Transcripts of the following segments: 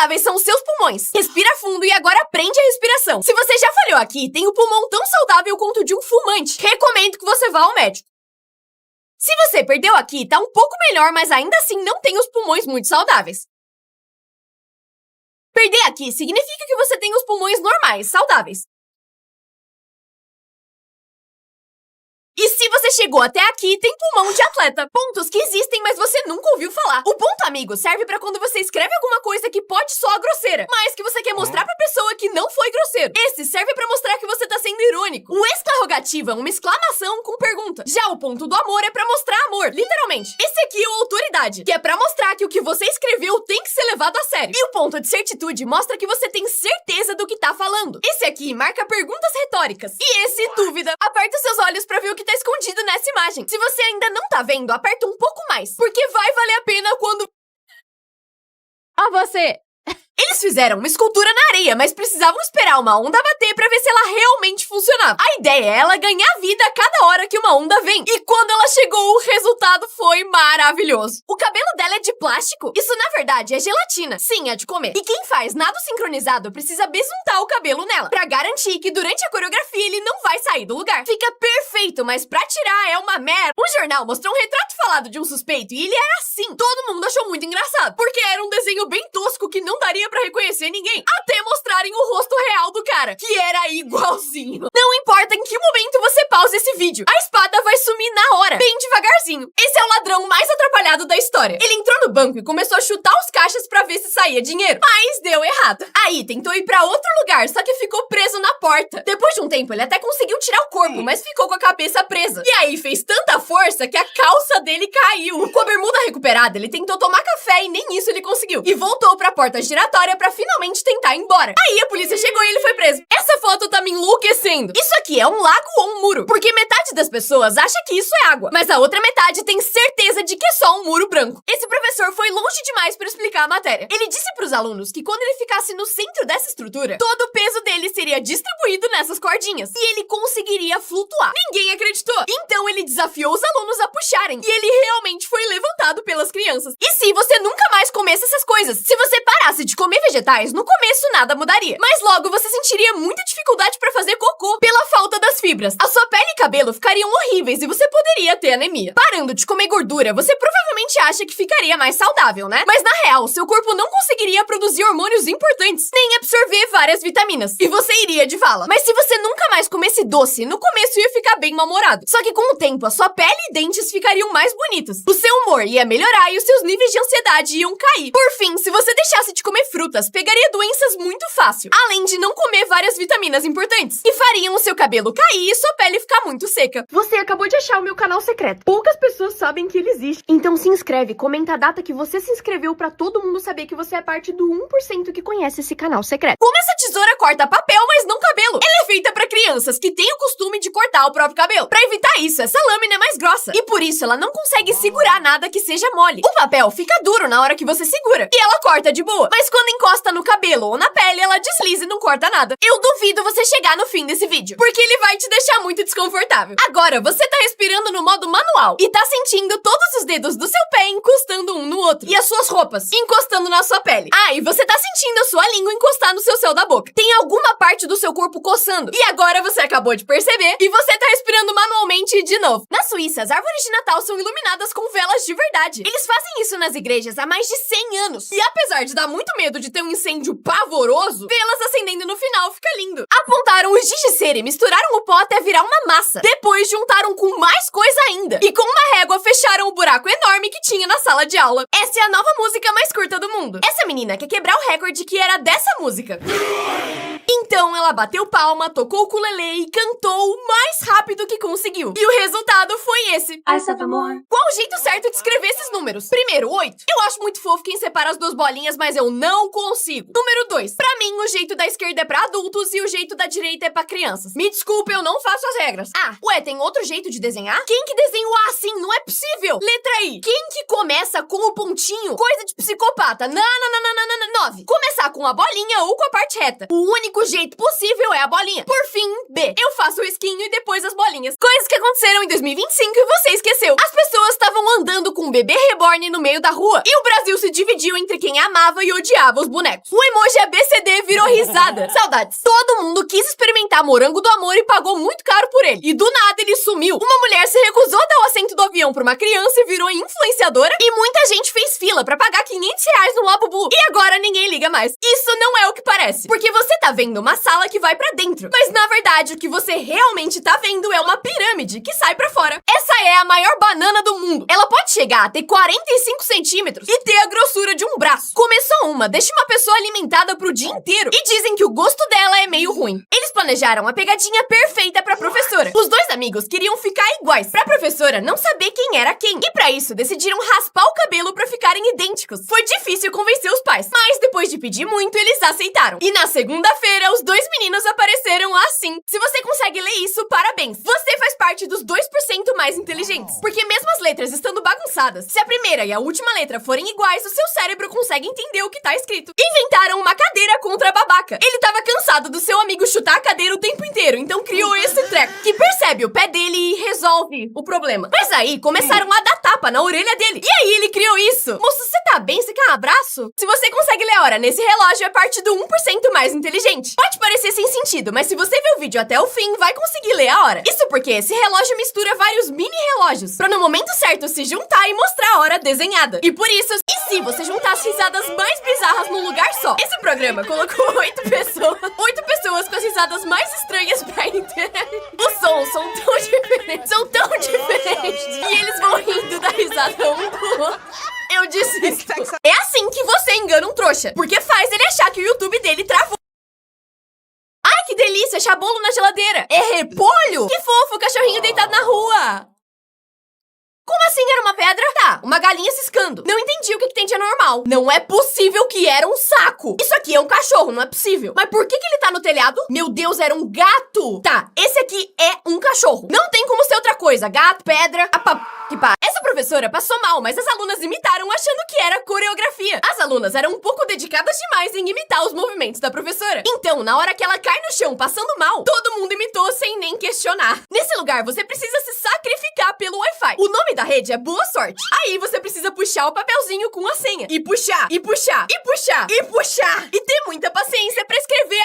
saudáveis são os seus pulmões. Respira fundo e agora prende a respiração. Se você já falhou aqui, tem o pulmão tão saudável quanto o de um fumante. Recomendo que você vá ao médico. Se você perdeu aqui, tá um pouco melhor, mas ainda assim não tem os pulmões muito saudáveis. Perder aqui significa que você tem os pulmões normais, saudáveis. E se você chegou até aqui, tem pulmão de atleta. Pontos que existem, mas você nunca ouviu falar. O ponto amigo serve pra quando você escreve alguma coisa que pode soar grosseira, mas que você quer mostrar pra pessoa que não foi grosseiro. Esse serve pra mostrar que você tá sendo irônico. O exclarrogativo é uma exclamação com pergunta. Já o ponto do amor é pra mostrar amor, literalmente. Esse aqui é o autoridade, que é pra mostrar que o que você escreveu tem que ser levado a sério. E o ponto de certitude mostra que você tem certeza do que tá falando. Esse aqui marca perguntas retóricas. E esse, dúvida. Aperta os seus olhos pra ver o que tá escondido nessa imagem. Se você ainda não tá vendo, aperta um pouco mais, porque vai valer a pena quando... você... Eles fizeram uma escultura na areia, mas precisavam esperar uma onda bater pra ver se ela realmente funcionava. A ideia é ela ganhar vida a cada hora que uma onda vem. E quando ela chegou, o resultado foi maravilhoso. O cabelo dela é de plástico? Isso, na verdade, é gelatina. Sim, é de comer. E quem faz nado sincronizado precisa besuntar o cabelo nela, pra garantir que durante a coreografia ele não vai sair do lugar. Fica perfeito, mas pra tirar é uma merda. Um jornal mostrou um retrato falado de um suspeito e ele era assim. Todo mundo achou muito engraçado, porque era um desenho bem tosco que não daria pra reconhecer ninguém, até mostrarem o rosto real do cara, que era igualzinho. Não importa em que momento você pausa esse vídeo, a espada vai sumir na hora, bem devagarzinho. Esse é o ladrão mais atrapalhado da história. Ele entrou no banco e começou a chutar os caixas pra ver se saía dinheiro, mas deu errado. Aí tentou ir pra outro lugar, só que ficou preso na porta. Depois de um tempo, ele até conseguiu tirar o corpo, mas ficou com a cabeça presa. E aí fez tanta força que a calça dele caiu. Com a bermuda recuperada, ele tentou tomar café e nem isso ele conseguiu. E voltou pra porta giratória pra finalmente tentar ir embora. Aí a polícia chegou e ele foi preso. Essa foto tá me enlouquecendo. Isso aqui é um lago ou um muro? Porque metade das pessoas acha que isso é água, mas a outra metade tem certeza de que é só um muro branco. Esse professor foi longe demais pra explicar a matéria. Ele disse pros alunos que quando ele ficasse no centro dessa estrutura, todo o peso dele seria distribuído nessas cordinhas e ele conseguiria flutuar. Ninguém acreditou. Então ele desafiou os alunos a puxarem e ele realmente foi levantado pelas crianças. E se você nunca mais comesse essas coisas? Se você parasse de comer vegetais, no começo nada mudaria, mas logo você sentiria muita dificuldade pra fazer cocô pela falta das fibras. A sua pele e cabelo ficariam horríveis e você poderia ter anemia. Parando de comer gordura, você provavelmente acha que ficaria mais saudável, né? Mas na real, seu corpo não conseguiria produzir hormônios importantes, nem absorver várias vitaminas, e você iria de vala. Mas se você nunca mais comesse doce, no começo ia ficar bem mal-humorado. Só que com o tempo, a sua pele e dentes ficariam mais bonitos, o seu humor ia melhorar e os seus níveis de ansiedade iam cair. Por fim, se você deixasse de comer frutas, pegaria doenças muito fácil, além de não comer várias vitaminas importantes, que fariam o seu cabelo cair e sua pele ficar muito seca. Você acabou de achar o meu canal secreto. Poucas pessoas sabem que ele existe. Então se inscreve, comenta a data que você se inscreveu pra todo mundo saber que você é parte do 1% que conhece esse canal secreto. Como essa tesoura corta papel, mas não cabelo? Ela é feita pra crianças que têm o costume de cortar o próprio cabelo. Pra evitar isso, essa lâmina é mais grossa, e por isso ela não consegue segurar nada que seja mole. O papel fica duro na hora que você segura, e ela corta de boa, mas quando encosta no cabelo ou na pele, ela desliza e não corta nada. Eu duvido você chegar no fim desse vídeo, porque ele vai te deixar muito desconfortável. Agora, você tá respirando no modo manual e tá sentindo todos os dedos do seu pé encostando um no outro, e as suas roupas encostando na sua pele. Ah, e você tá sentindo a sua língua encostar no seu céu da boca. Tem alguma parte do seu corpo coçando, e agora você acabou de perceber, e você tá respirando manualmente de novo. Na Suíça, as árvores de Natal são iluminadas com velas de verdade. Eles fazem isso nas igrejas há mais de 100 anos. E apesar de dar muito medo de ter um incêndio pavoroso, vê-las acendendo no final fica lindo. Apontaram os giz de cera e misturaram o pó até virar uma massa. Depois juntaram com mais coisa ainda. E com uma régua fecharam o buraco enorme que tinha na sala de aula. Essa é a nova música mais curta do mundo. Essa menina quer quebrar o recorde que era dessa música. Então ela bateu palma, tocou o ukulele e cantou o mais rápido que conseguiu. E o resultado foi esse. Qual o jeito certo de escrever esses números? Primeiro, 8. Eu acho muito fofo quem separa as duas bolinhas, mas eu não consigo. Número 2. Pra mim, o jeito da esquerda é pra adultos e o jeito da direita é pra crianças. Me desculpe, eu não faço as regras. Ah, ué, tem outro jeito de desenhar? Quem que desenhou assim? Não é possível. Letra I. Quem que começa com o pontinho? Coisa de psicopata. Não. 9. Começar com com a bolinha ou com a parte reta. O único jeito possível é a bolinha. Por fim, B. Eu faço o risquinho e depois as bolinhas. Coisas que aconteceram em 2025 e você esqueceu. As pessoas estavam andando com um bebê reborn no meio da rua e o Brasil se dividiu entre quem amava e odiava os bonecos. O emoji ABCD virou risada. Saudades. Todo mundo quis experimentar morango do amor e pagou muito caro por ele. E do nada ele sumiu. Uma mulher se recusou a dar o assento do avião pra uma criança e virou influenciadora. E muita gente fez fila pra pagar R$500 no Labubu. E agora ninguém liga mais. Isso não é o que parece. Porque você tá vendo uma sala que vai pra dentro. Mas na verdade o que você realmente tá vendo é uma pirâmide que sai pra fora. Essa é a maior banana do mundo. Ela pode chegar a ter 45 centímetros e ter a grossura de um braço. Começou uma, deixa uma pessoa alimentada pro dia inteiro. E dizem que o gosto dela é meio ruim. Eles planejaram a pegadinha perfeita pra professora. Os dois amigos queriam ficar iguais, pra professora não saber quem era quem. E pra isso, decidiram raspar o cabelo pra ficarem idênticos. Foi difícil convencer os pais, mas depois de pedir muito, eles aceitaram. E na segunda-feira, os dois meninos apareceram assim. Se você consegue ler isso, parabéns. Você faz parte dos 2% mais inteligentes. Porque mesmo as letras estando bagunçadas, se a primeira e a última letra forem iguais, o seu cérebro consegue entender o que tá escrito. Inventaram uma cadeira contra a babaca. Ele tava cansado do seu amigo chutar a cadeira o tempo inteiro, então criou esse treco, que percebe o pé dele e resolve o problema. Mas aí, começaram a dar tapa na orelha dele. E aí ele criou isso. Moço, você tá bem? Você quer um abraço? Se você consegue ler a hora nesse relógio, é parte do 1% mais inteligente. Pode parecer sem sentido, mas se você ver o vídeo até o fim, vai conseguir ler a hora. Isso porque esse relógio mistura vários mini relógios, pra no momento certo se juntar e mostrar a hora desenhada. E por isso, e se você juntar as risadas mais bizarras num lugar só? Esse programa colocou 8 pessoas com as risadas mais estranhas pra interagir. Os sons são tão diferentes, e eles vão rindo da risada um do outro. Eu desisto. É assim que você engana um trouxa, porque faz ele achar que o YouTube dele travou. Ai, que delícia, achar bolo na geladeira. É repolho? Que fofo, cachorrinho deitado na rua. Como assim era uma pedra? Tá, uma galinha ciscando. Não entendi o que tem de anormal. Não é possível que era um saco. Isso aqui é um cachorro, não é possível. Mas por que ele tá no telhado? Meu Deus, era um gato. Tá, esse aqui é um cachorro. Não tem como ser outra coisa. Gato, pedra, Essa professora passou mal, mas as alunas imitaram achando que era coreografia. As alunas eram um pouco dedicadas demais em imitar os movimentos da professora. Então, na hora que ela cai no chão passando mal, todo mundo imitou sem nem questionar. Nesse lugar, você precisa se sacrificar pelo Wi-Fi. O nome da rede é Boa Sorte. Aí você precisa puxar o papelzinho com a senha. E puxar, e puxar, e puxar, e puxar. E ter muita paciência pra escrever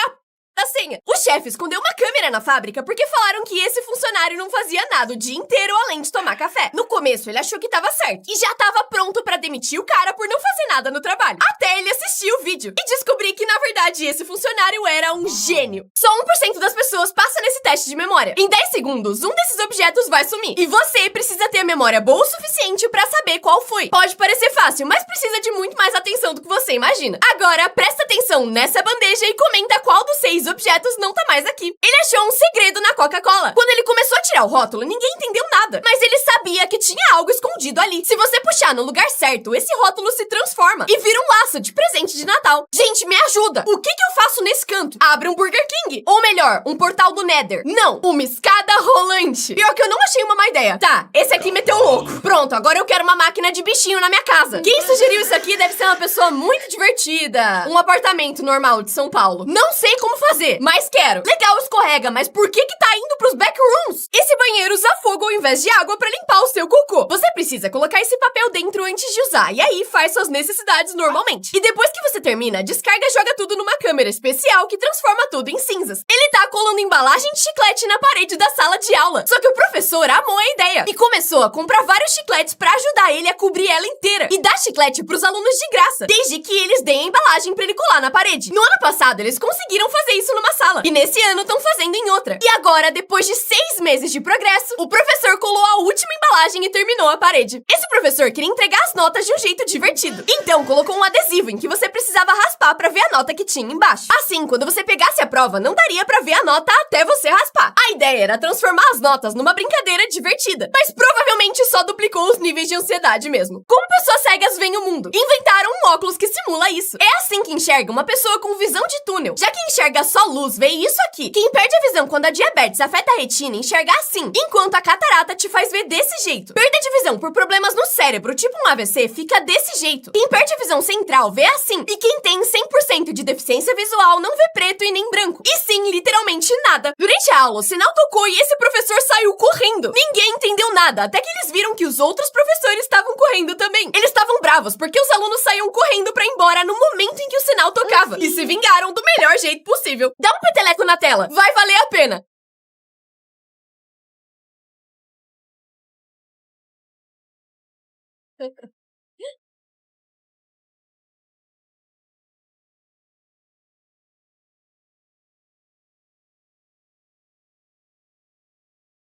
a senha. O chefe escondeu uma câmera na fábrica porque falaram que esse funcionário não fazia nada o dia inteiro além de tomar café. No começo, ele achou que tava certo e já tava pronto pra demitir o cara por não fazer nada no trabalho. Até ele assistir o vídeo e descobrir que, na verdade, esse funcionário era um gênio. Só 1% das pessoas passa nesse teste de memória. Em 10 segundos, um desses objetos vai sumir. E você precisa ter a memória boa o suficiente pra saber qual foi. Pode parecer fácil, mas precisa de muito mais atenção do que você imagina. Agora, presta atenção nessa bandeja e comenta qual dos 6 objetos não tá mais aqui. Ele achou um segredo na Coca-Cola. Quando ele começou a tirar o rótulo, ninguém entendeu nada. Mas ele sabia que tinha algo escondido ali. Se você puxar no lugar certo, esse rótulo se transforma e vira um laço de presente de Natal. Gente, me ajuda! O que eu faço nesse canto? Abre um Burger King. Ou melhor, um portal do Nether. Não, uma escada rolante. Pior que eu não achei uma má ideia. Tá, esse aqui meteu louco. Pronto, agora eu quero uma máquina de bichinho na minha casa. Quem sugeriu isso aqui deve ser uma pessoa muito divertida. Um apartamento normal de São Paulo. Não sei como fazer, mas quero. Legal, escorrega, mas por que tá indo pros backrooms? Esse banheiro usa fogo ao invés de água pra limpar o seu cocô. Você precisa colocar esse papel dentro antes de usar, e aí faz suas necessidades normalmente. E depois que você termina, descarga e joga tudo numa câmera especial que transforma tudo em cinzas. Ele tá colando embalagem de chiclete na parede da sala de aula. Só que o professor amou a ideia e começou a comprar vários chicletes pra ajudar ele a cobrir ela inteira e dar chiclete pros alunos de graça, desde que eles deem a embalagem pra ele colar na parede. No ano passado, eles conseguiram fazer isso numa sala. E nesse ano estão fazendo em outra. E agora, depois de 6 meses de progresso, o professor colou a última embalagem e terminou a parede. Esse professor queria entregar as notas de um jeito divertido. Então, colocou um adesivo em que você precisava raspar pra ver a nota que tinha embaixo. Assim, quando você pegasse a prova, não daria pra ver a nota até você raspar. A ideia era transformar as notas numa brincadeira divertida, mas provavelmente só duplicou os níveis de ansiedade mesmo. Como pessoas cegas veem o mundo? Inventaram um óculos que simula isso. É assim que enxerga uma pessoa com visão de túnel. Já que enxerga só luz, vê isso aqui. Quem perde a visão quando a diabetes afeta a retina, enxerga assim, enquanto a catarata te faz ver desse jeito. Perda de visão por problemas no cérebro, tipo um AVC, fica desse jeito. Quem perde a visão central vê assim, e quem tem 100% 1% de deficiência visual não vê preto e nem branco. E sim, literalmente nada. Durante a aula, o sinal tocou e esse professor saiu correndo. Ninguém entendeu nada, até que eles viram que os outros professores estavam correndo também. Eles estavam bravos porque os alunos saíam correndo pra ir embora no momento em que o sinal tocava. E se vingaram do melhor jeito possível. Dá um peteleco na tela, vai valer a pena.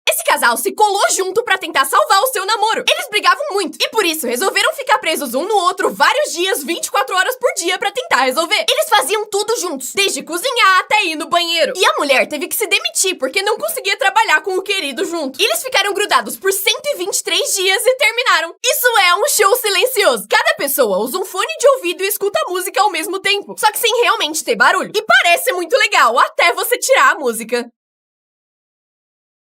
Esse casal se colou junto pra tentar salvar o seu namoro. Eles brigavam muito e por isso resolveram ficar presos um no outro vários dias, 24 horas por dia pra tentar resolver. Eles faziam tudo juntos, desde cozinhar até ir no banheiro. E a mulher teve que se demitir porque não conseguia trabalhar com o querido junto. Eles ficaram grudados por 123 dias e terminaram. Isso é um show silencioso. Cada pessoa usa um fone de ouvido e escuta a música ao mesmo tempo, só que sem realmente ter barulho. E parece muito legal até você tirar a música.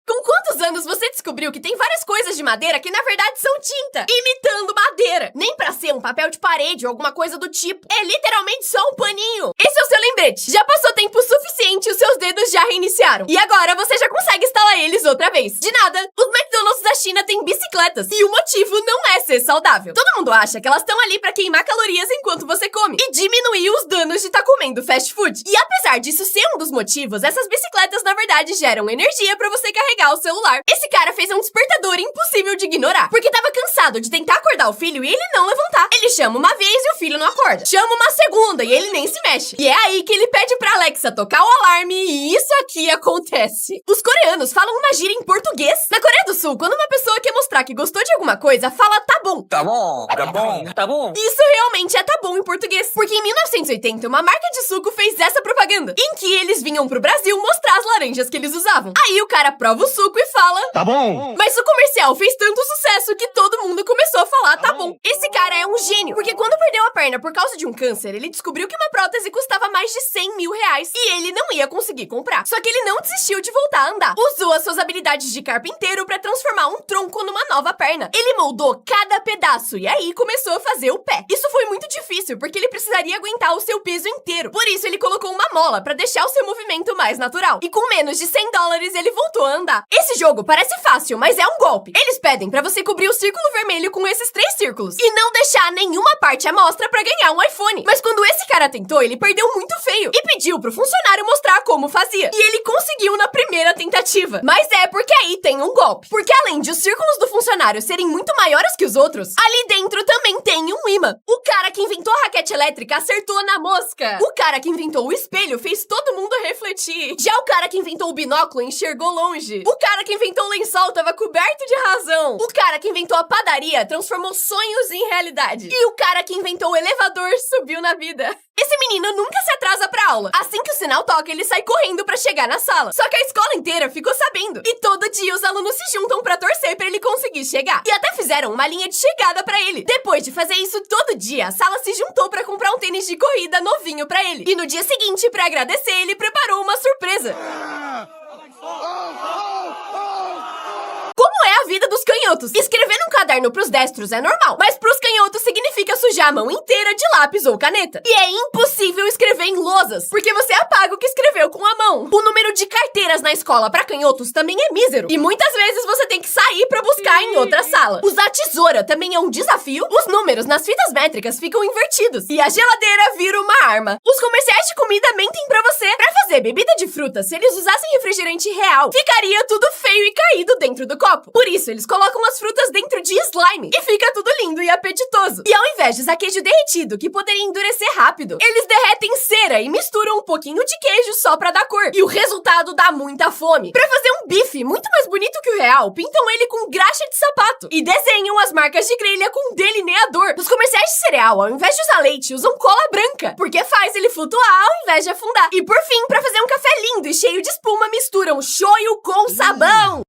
Com quantos anos você descobriu que tem várias coisas de madeira que na verdade são tinta, imitando madeira? Nem pra ser um papel de parede ou alguma coisa do tipo. É literalmente só um paninho. Esse é o seu lembrete. Já passou tempo suficiente e os seus dedos já reiniciaram. E agora você já consegue instalar eles outra vez. De nada, os McDonald's da China têm bicicletas e o motivo não é ser saudável. Todo mundo acha que elas estão ali pra queimar calorias enquanto você come e diminuir os danos de estar comendo fast food. E apesar disso ser um dos motivos, essas bicicletas na verdade geram energia pra você carregar o celular. Esse cara fez um despertador impossível de ignorar, porque tava cansado de tentar acordar o filho e ele não levantar. Ele chama uma vez e o filho não acorda. Chama uma segunda e ele nem se mexe. E é aí que ele pede pra Alexa tocar o alarme e isso aqui acontece. Os coreanos falam uma gíria em português. Na Coreia do Sul, quando uma pessoa quer mostrar que gostou de alguma coisa, fala tá bom. Tá bom, tá bom, tá bom. Isso realmente é tá bom em português. Porque em 1980, uma marca de suco fez essa propaganda, em que eles vinham pro Brasil mostrar as laranjas que eles usavam. Aí o cara prova o suco e fala Tá bom. mas o comercial fez tanto sucesso que todo mundo começou a falar tá bom. Esse cara é um gênio, porque quando perdeu a perna por causa de um câncer, ele descobriu que uma prótese custava mais de 100 mil reais e ele não ia conseguir comprar. Só que ele não desistiu de voltar a andar. Usou as suas habilidades de carpinteiro pra transformar um tronco numa nova perna. Ele moldou cada pedaço e aí começou a fazer o pé. Isso foi muito difícil, porque ele precisaria aguentar o seu peso inteiro. Por isso ele colocou uma mola pra deixar o seu movimento mais natural. E com menos de $100 ele voltou a andar. Esse jogo parece fácil, mas é um golpe. Eles pedem pra você cobrir o círculo vermelho com esses 3 círculos e não deixar nenhuma parte à mostra pra ganhar um iPhone. Mas quando esse cara tentou, ele perdeu muito feio e pediu pro funcionário mostrar como fazia. E ele conseguiu na primeira tentativa. Mas é porque aí tem um golpe. Porque além de os círculos do funcionário serem muito maiores que os outros, ali dentro também tem um imã. O cara que inventou a raquete elétrica acertou na mosca. O cara que inventou o espelho fez todo mundo refletir. Já o cara que inventou o binóculo enxergou longe. O cara que inventou o lençol tava coberto de razão. O cara que inventou a padaria transformou sonhos em realidade. E o cara que inventou o elevador subiu na vida. Esse menino nunca se atrasa pra aula. Assim que o sinal toca, ele sai correndo pra chegar na sala. Só que a escola inteira ficou sabendo. E todo dia os alunos se juntam pra torcer pra ele conseguir chegar. E até fizeram uma linha de chegada pra ele. Depois de fazer isso todo dia, a sala se juntou pra comprar um tênis de corrida novinho pra ele. E no dia seguinte, pra agradecer, ele preparou uma surpresa. Como é a vida dos canhotos? Escrever num caderno pros destros é normal, mas pros canhotos significa sujar a mão inteira de lápis ou caneta. E é impossível escrever em lousas, porque você apaga o que escreveu com a mão. O número de carteiras na escola pra canhotos também é mísero, e muitas vezes você tem que sair pra buscar em outra sala. Usar tesoura também é um desafio. Os números nas fitas métricas ficam invertidos, e a geladeira vira uma arma. Os comerciais de comida mentem pra você. Pra fazer bebida de fruta, se eles usassem refrigerante real, ficaria tudo feio e caído dentro do copo. Por isso, eles colocam as frutas dentro de slime e fica tudo lindo e apetitoso. E ao invés de usar queijo derretido, que poderia endurecer rápido, eles derretem cera e misturam um pouquinho de queijo só pra dar cor. E o resultado dá muita fome. Pra fazer um bife muito mais bonito que o real, pintam ele com graxa de sapato e desenham as marcas de grelha com delineador. Nos comerciais de cereal, ao invés de usar leite, usam cola branca, porque faz ele flutuar ao invés de afundar. E por fim, pra fazer um café lindo e cheio de espuma, misturam shoyu com sabão.